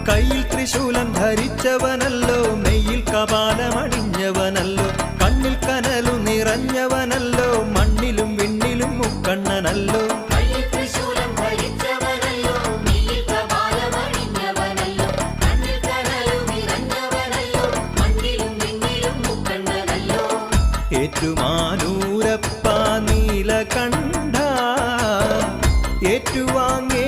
കയ്യിൽ ത്രിശൂലം ധരിച്ചവനല്ലോ, നെയ്യിൽ കപാലമണിഞ്ഞവനല്ലോ, കണ്ണിൽ കനലു നിറഞ്ഞവനല്ലോ, മണ്ണിലും വിണ്ണിലും മുക്കണ്ണനല്ലോ. ഏറ്റുമാനൂരപ്പ നീലകണ്ഠ ഏറ്റുവാങ്ങി